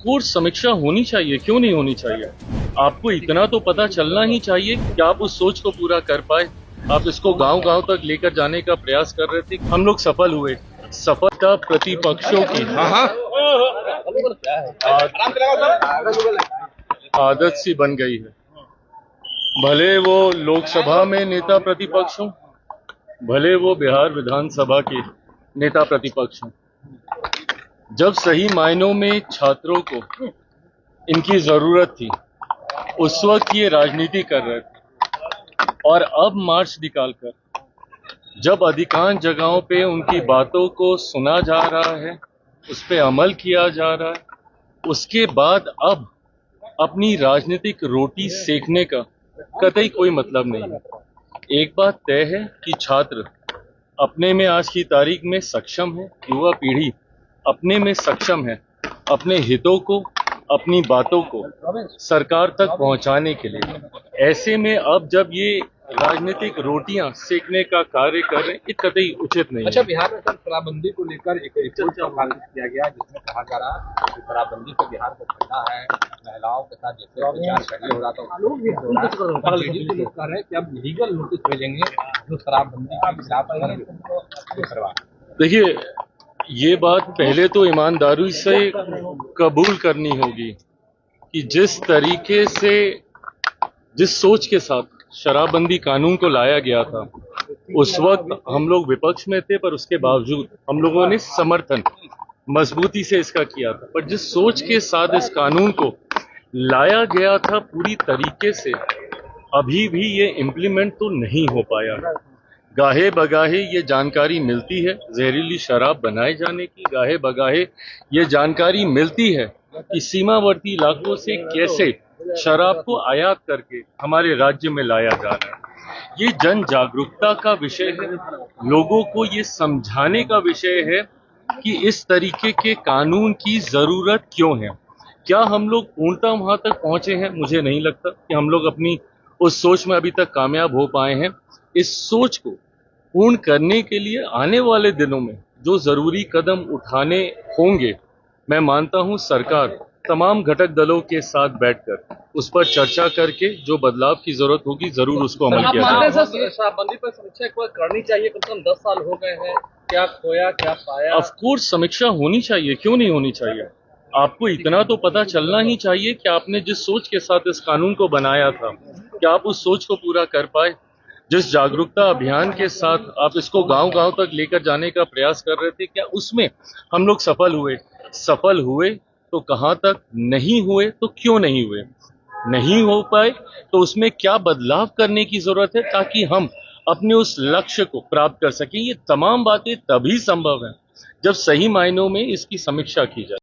Course समीक्षा होनी चाहिए, क्यों नहीं होनी चाहिए। आपको इतना तो पता चलना ही चाहिए कि आप उस सोच को पूरा कर पाए। आप इसको गांव-गांव तक लेकर जाने का प्रयास कर रहे थे, हम लोग सफल हुए। सफलता प्रतिपक्षों की आदत सी बन गई है। भले वो लोकसभा में नेता प्रतिपक्ष हों, भले वो बिहार विधानसभा के नेता प्रतिपक्ष हों, जब सही मायनों में छात्रों को इनकी जरूरत थी, उस वक्त ये राजनीति कर रहे थे। और अब मार्च निकालकर जब अधिकांश जगहों पे उनकी बातों को सुना जा रहा है, उस पे अमल किया जा रहा है, उसके बाद अब अपनी राजनीतिक रोटी सेकने का कतई कोई मतलब नहीं है। एक बात तय है कि छात्र अपने में आज की तारीख में सक्षम है, युवा पीढ़ी अपने में सक्षम है अपने हितों को, अपनी बातों को सरकार तक पहुंचाने के लिए। ऐसे में अब जब ये राजनीतिक रोटियां सेकने का कार्य कर रहे हैं, ये कतई उचित नहीं है। अच्छा, बिहार में सर शराबबंदी को लेकर एक रिपोर्ट प्रकाशित किया गया जिसमें कहा जा रहा है कि शराबबंदी से बिहार को फायदा है, महिलाओं के साथ जैसे अत्याचार पहले हो रहा था, लेडीज के लोग कह रहे हैं कि अब लीगल नोटिस भेजेंगे जो शराबबंदी के खिलाफ। देखिए, ये बात पहले तो ईमानदारी से कबूल करनी होगी कि जिस तरीके से, जिस सोच के साथ शराबबंदी कानून को लाया गया था, उस वक्त हम लोग विपक्ष में थे, पर उसके बावजूद हम लोगों ने समर्थन मजबूती से इसका किया था। पर जिस सोच के साथ इस कानून को लाया गया था पूरी तरीके से, अभी भी ये इम्प्लीमेंट तो नहीं हो पाया। गाहे बगाहे ये जानकारी मिलती है जहरीली शराब बनाए जाने की, गाहे बगाहे ये जानकारी मिलती है कि सीमावर्ती इलाकों से कैसे शराब को आयात करके हमारे राज्य में लाया जा रहा है। ये जन जागरूकता का विषय है, लोगों को ये समझाने का विषय है कि इस तरीके के कानून की जरूरत क्यों है। क्या हम लोग पूर्णतः वहां तक पहुंचे हैं? मुझे नहीं लगता कि हम लोग अपनी उस सोच में अभी तक कामयाब हो पाए हैं। इस सोच को पूर्ण करने के लिए आने वाले दिनों में जो जरूरी कदम उठाने होंगे, मैं मानता हूं सरकार तमाम घटक दलों के साथ बैठकर उस पर चर्चा करके जो बदलाव की जरूरत होगी जरूर उसको अमल किया जाएगा। शराबबंदी पर समीक्षा एक बार करनी चाहिए, कम से कम 10 साल हो गए हैं, क्या खोया क्या पाया। ऑफ कोर्स समीक्षा होनी चाहिए, क्यों नहीं होनी चाहिए। आपको इतना तो पता चलना ही चाहिए कि आपने जिस सोच के साथ इस कानून को बनाया था, क्या आप उस सोच को पूरा कर पाए। जिस जागरूकता अभियान के साथ आप इसको गांव-गांव तक लेकर जाने का प्रयास कर रहे थे, क्या उसमें हम लोग सफल हुए? सफल हुए तो कहां तक, नहीं हुए तो क्यों नहीं हुए? नहीं हो पाए तो उसमें क्या बदलाव करने की जरूरत है ताकि हम अपने उस लक्ष्य को प्राप्त कर सकें। ये तमाम बातें तभी संभव है जब सही मायनों में इसकी समीक्षा की जाए।